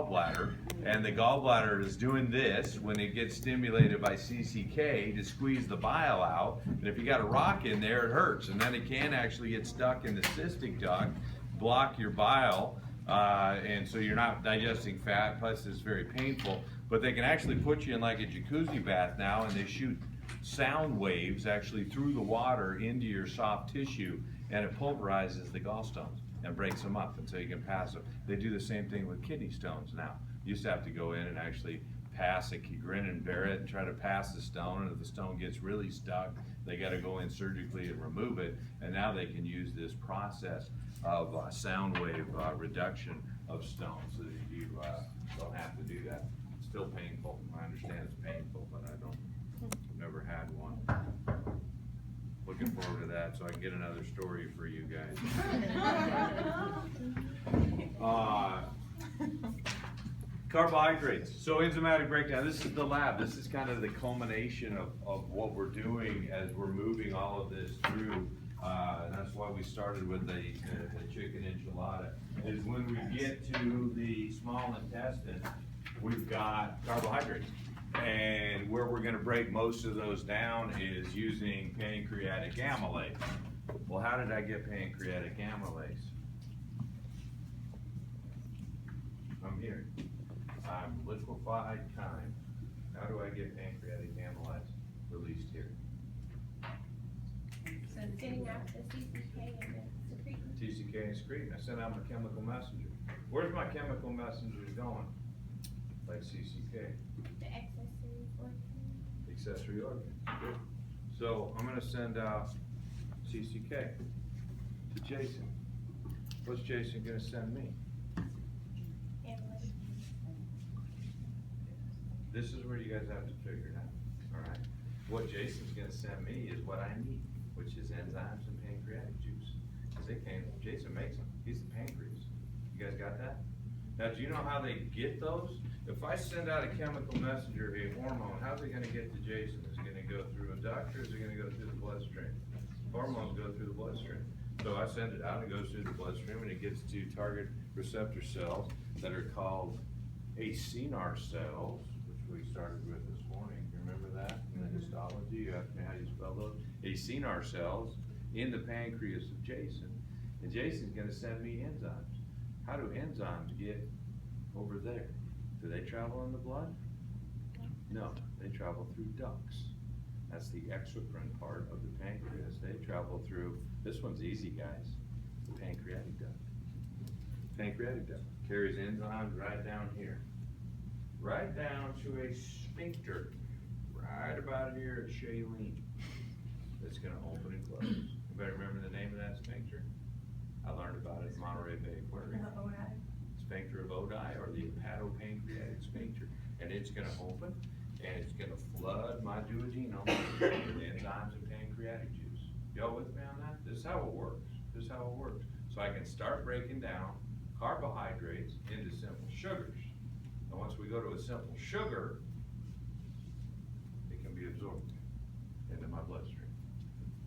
gallbladder, and the gallbladder is doing this when it gets stimulated by CCK to squeeze the bile out. And if you got a rock in there, it hurts, and then it can actually get stuck in the cystic duct, block your bile, and so you're not digesting fat, plus it's very painful. But they can actually put you in like a jacuzzi bath now, and they shoot sound waves actually through the water into your soft tissue, and it pulverizes the gallstones and breaks them up, and so you can pass them. They do the same thing with kidney stones now. You used to have to go in and actually pass it, grin and bear it, and try to pass the stone, and if the stone gets really stuck, they got to go in surgically and remove it, and now they can use this process of sound wave reduction of stones so that you don't have to do that. It's still painful. I understand it's painful, but I've never had one. Looking forward to that so I can get another story for you guys. Carbohydrates. So enzymatic breakdown. This is the lab. This is kind of the culmination of what we're doing as we're moving all of this through. And that's why we started with the chicken enchilada. Is when we get to the small intestine, we've got carbohydrates. And where we're going to break most of those down is using pancreatic amylase. Well, how did I get pancreatic amylase? I'm here. I'm liquefied chyme. How do I get pancreatic amylase released here? So getting out the CCK and the secretin. TCK and secretin. I sent out my chemical messenger. Where's my chemical messengers going? Like CCK. The accessory organ. Accessory organ. Good. So I'm going to send out CCK to Jason. What's Jason going to send me? Amylase. This is where you guys have to figure it out. All right. What Jason's going to send me is what I need, which is enzymes and pancreatic juice. Because they can't. Jason makes them. He's the pancreas. You guys got that? Now, do you know how they get those? If I send out a chemical messenger, a hormone, how's it going to get to Jason? Is it going to go through a duct, or is it going to go through the bloodstream? Hormones go through the bloodstream. So I send it out, it goes through the bloodstream, and it gets to target receptor cells that are called acinar cells, which we started with this morning. You remember that in the histology? You asked me how you spell those. Acinar cells in the pancreas of Jason. And Jason's going to send me enzymes. How do enzymes get over there? Do they travel in the blood? No, they travel through ducts. That's the exocrine part of the pancreas. They travel through, this one's easy, guys, the pancreatic duct. Pancreatic duct carries enzymes right down here. Right down to a sphincter, right about here at Shailene. That's gonna open and close. Anybody remember the name of that sphincter? I learned about it in Monterey Bay Aquarium. Sphincter of Oddi, or the hepatopancreatic sphincter. And it's gonna open, and it's gonna flood my duodenum with enzymes and pancreatic juice. Y'all with me on that? This is how it works. This is how it works. So I can start breaking down carbohydrates into simple sugars. And once we go to a simple sugar, it can be absorbed into my bloodstream.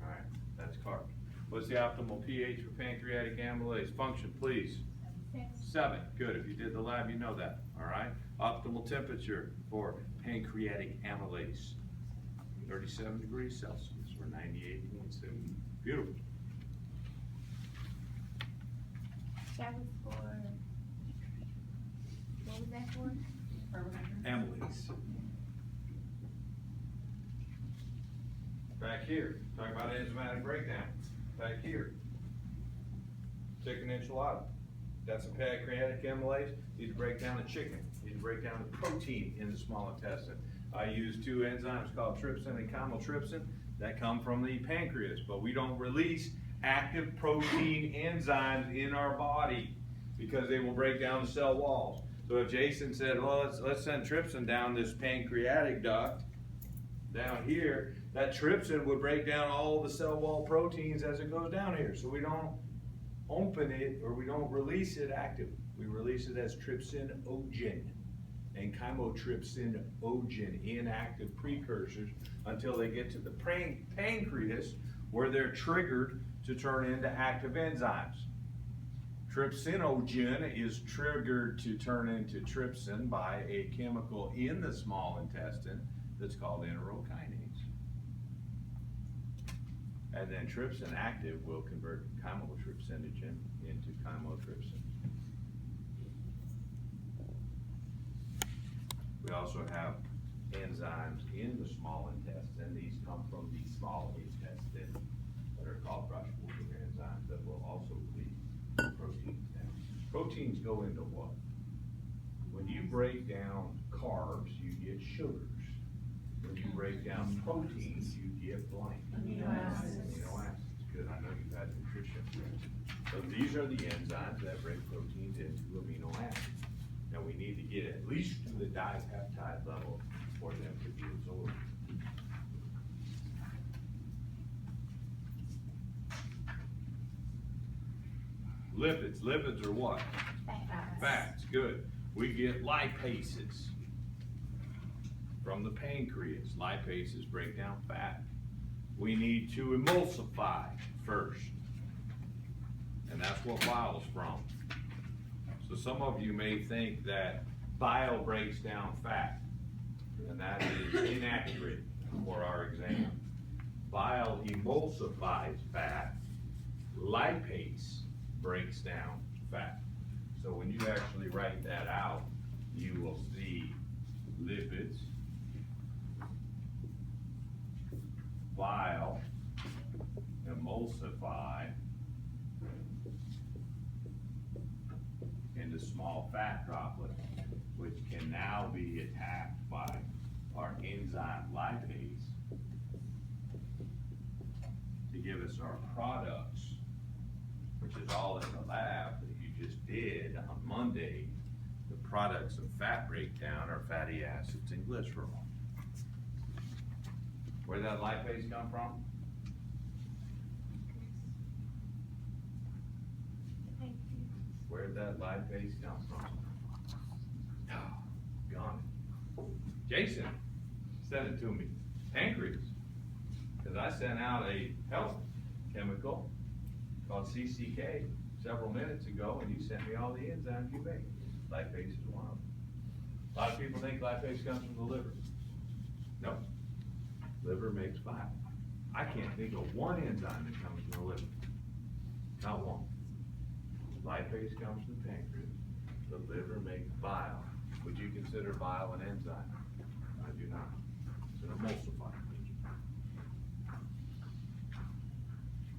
All right, that's carbs. What's the optimal pH for pancreatic amylase? Function, please. 7. Good. If you did the lab, you know that. All right. Optimal temperature for pancreatic amylase: 37 degrees Celsius or 98.7. Beautiful. That was for, what was that for? Amylase. Back here, talk about enzymatic breakdown. Back here, chicken enchilada. That's a pancreatic amylase. Need to break down the chicken. Need to break down the protein in the small intestine. I use 2 enzymes called trypsin and chymotrypsin that come from the pancreas, but we don't release active protein enzymes in our body because they will break down the cell walls. So if Jason said, well, let's send trypsin down this pancreatic duct down here, that trypsin would break down all the cell wall proteins as it goes down here. So we don't open it, or we don't release it active. We release it as trypsinogen and chymotrypsinogen, inactive precursors, until they get to the pancreas, where they're triggered to turn into active enzymes. Trypsinogen is triggered to turn into trypsin by a chemical in the small intestine that's called enterokinase. And then trypsin active will convert chymotrypsinogen into chymotrypsin. We also have enzymes in the small intestine. These come from the small intestine that are called brush-forming enzymes that will also cleave proteins down. Proteins go into what? When you break down carbs, you get sugars. When you break down proteins, you get blank. Amino acids. Amino acids. Good, I know you've had nutrition. So these are the enzymes that break proteins into amino acids. Now we need to get at least to the dipeptide level for them to be absorbed. Lipids. Lipids are what? Fats. Fats, good. We get lipases from the pancreas. Lipases break down fat. We need to emulsify first. And that's what bile's from. So some of you may think that bile breaks down fat, and that is inaccurate for our exam. Bile emulsifies fat. Lipase breaks down fat. So when you actually write that out, you will see lipids, bile, emulsify into small fat droplets, which can now be attacked by our enzyme lipase to give us our products, which is all in the lab that you just did on Monday. The products of fat breakdown are fatty acids and glycerol. Where did that lipase come from? Where did that lipase come from? Oh, gone. Jason sent it to me. Pancreas. Because I sent out a health chemical called CCK several minutes ago, and you sent me all the enzymes you make. Lipase is one of them. A lot of people think lipase comes from the liver. No. Liver makes bile. I can't think of one enzyme that comes from the liver. Not one. Lipase comes from the pancreas. The liver makes bile. Would you consider bile an enzyme? I do not. It's an emulsifier.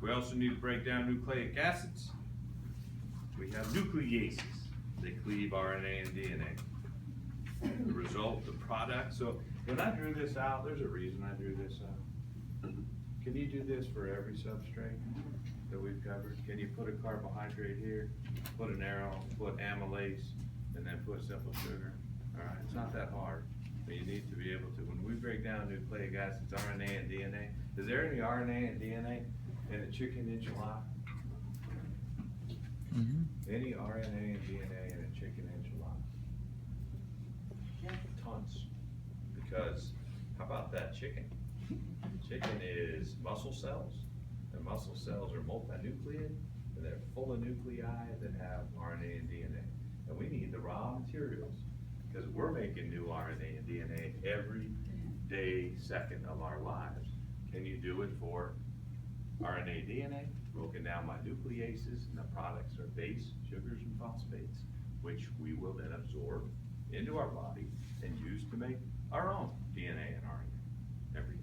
We also need to break down nucleic acids. We have nucleases. They cleave RNA and DNA. The result, the product. So when I drew this out, there's a reason I drew this out. Can you do this for every substrate that we've covered? Can you put a carbohydrate here, put an arrow, put amylase, and then put simple sugar? All right, it's not that hard, but you need to be able to. When we break down nucleic acids, RNA and DNA, is there any RNA and DNA in a chicken enchilada? Any RNA and DNA in a chicken enchilada? Tons. Because how about that chicken? Chicken is muscle cells, and muscle cells are multinucleate, and they're full of nuclei that have RNA and DNA. And we need the raw materials, because we're making new RNA and DNA every day, second of our lives. Can you do it for RNA, DNA, broken down by nucleases, and the products are base, sugars, and phosphates, which we will then absorb into our body and use to make our own DNA and RNA every day.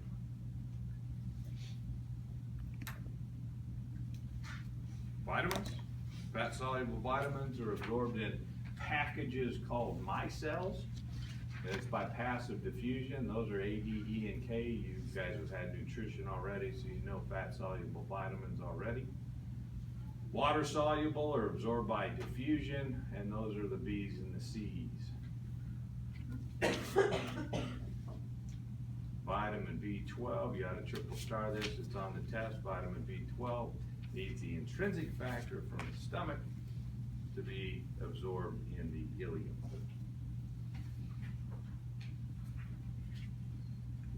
Vitamins, fat-soluble vitamins are absorbed in packages called micelles. It's by passive diffusion. Those are A, D, E, and K. You guys have had nutrition already, so you know fat-soluble vitamins already. Water-soluble are absorbed by diffusion, and those are the B's and the C's. Vitamin B12, you got to triple star this, it's on the test. Vitamin B12 needs the intrinsic factor from the stomach to be absorbed in the ileum.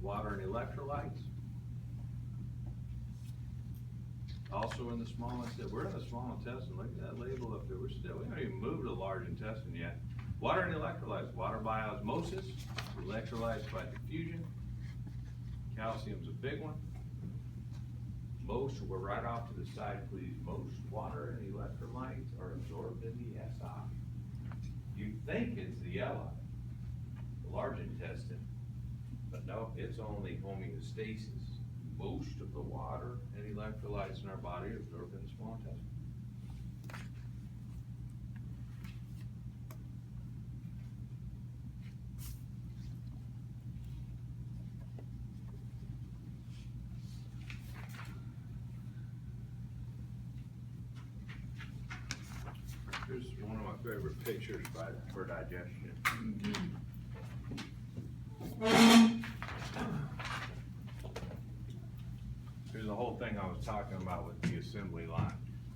Water and electrolytes. Also in the small intestine, we're in the small intestine, look at that label up there, we haven't even moved to the large intestine yet. Water and electrolytes, water by osmosis, electrolytes by diffusion. Calcium's a big one. Most, we're right off to the side, please. Most water and electrolytes are absorbed in the SI. You think it's the LI, the large intestine, but no, it's only homeostasis. Most of the water and electrolytes in our body are absorbed in the small intestine. Here's one of my favorite pictures for digestion. Here's the whole thing I was talking about with the assembly line.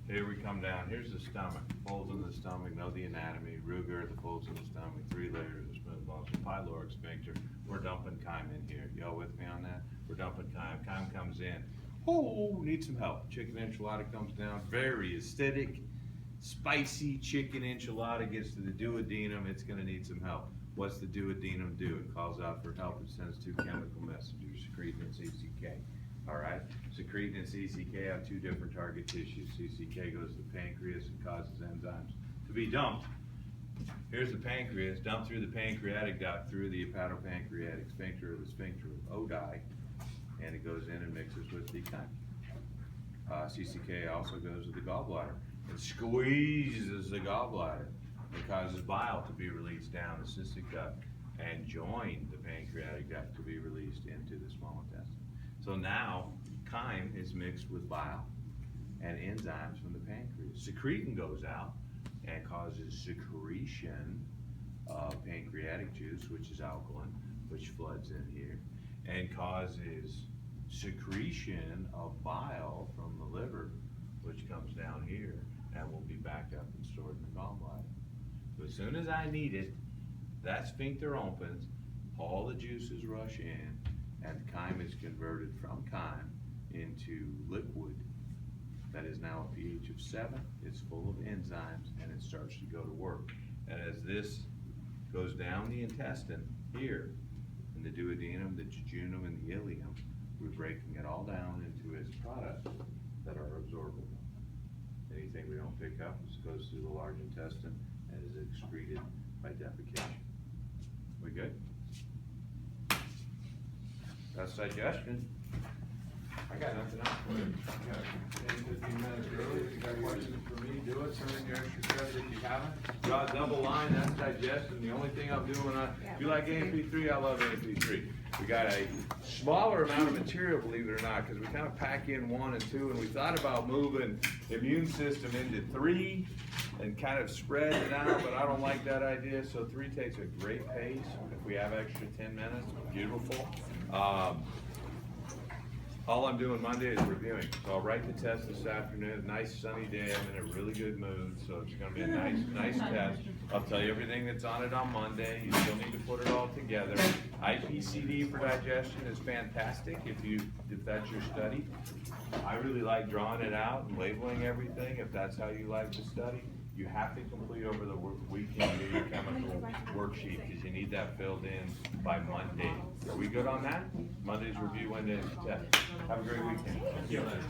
Here we come down, here's the stomach, folds in the stomach, know the anatomy, Ruger, the folds in the stomach, 3 layers of smooth bones, pyloric sphincter. We're dumping chyme in here. Y'all with me on that? We're dumping chyme. Chyme comes in. Oh, need some help. Chicken enchilada comes down, very acidic, spicy chicken enchilada gets to the duodenum. It's gonna need some help. What's the duodenum do? It calls out for help. It sends 2 chemical messengers, secretin and CCK. All right, secretin and CCK have 2 different target tissues. CCK goes to the pancreas and causes enzymes to be dumped. Here's the pancreas, dumped through the pancreatic duct, through the hepatopancreatic sphincter, or the sphincter of Oddi, and it goes in and mixes with the chyme. CCK also goes to the gallbladder. It squeezes the gallbladder. It causes bile to be released down the cystic duct and join the pancreatic duct to be released into the small intestine. So now, chyme is mixed with bile and enzymes from the pancreas. Secretin goes out and causes secretion of pancreatic juice, which is alkaline, which floods in here, and causes secretion of bile from the liver, which comes down here and will be backed up and stored in the gallbladder. So as soon as I need it, that sphincter opens, all the juices rush in, and chyme is converted from chyme into liquid that is now a pH of 7. It's full of enzymes, and it starts to go to work. And as this goes down the intestine here, in the duodenum, the jejunum, and the ileum, we're breaking it all down into its products that are absorbable. Anything we don't pick up goes through the large intestine and is excreted by defecation. We good? That's digestion. I got nothing else for you. I got 10, 15 minutes early. If you got questions for me, do it. Turn in your extra credit if you haven't. Draw a double line, that's digestion. The only thing I'm doing, if you like AMP3, I love AMP3. We got a smaller amount of material, believe it or not, because we kind of pack in 1 and 2, and we thought about moving the immune system into 3 and kind of spread it out, but I don't like that idea. So 3 takes a great pace. If we have extra 10 minutes, beautiful. All I'm doing Monday is reviewing. So I'll write the test this afternoon. Nice sunny day. I'm in a really good mood, so it's going to be a nice test. I'll tell you everything that's on it on Monday. You still need to put it all together. IPCD for digestion is fantastic if that's your study. I really like drawing it out and labeling everything if that's how you like to study. You have to complete over the weekend your chemical worksheet because you need that filled in by Monday. Are we good on that? Monday's review, Wednesday's test. Have a great weekend. See you later.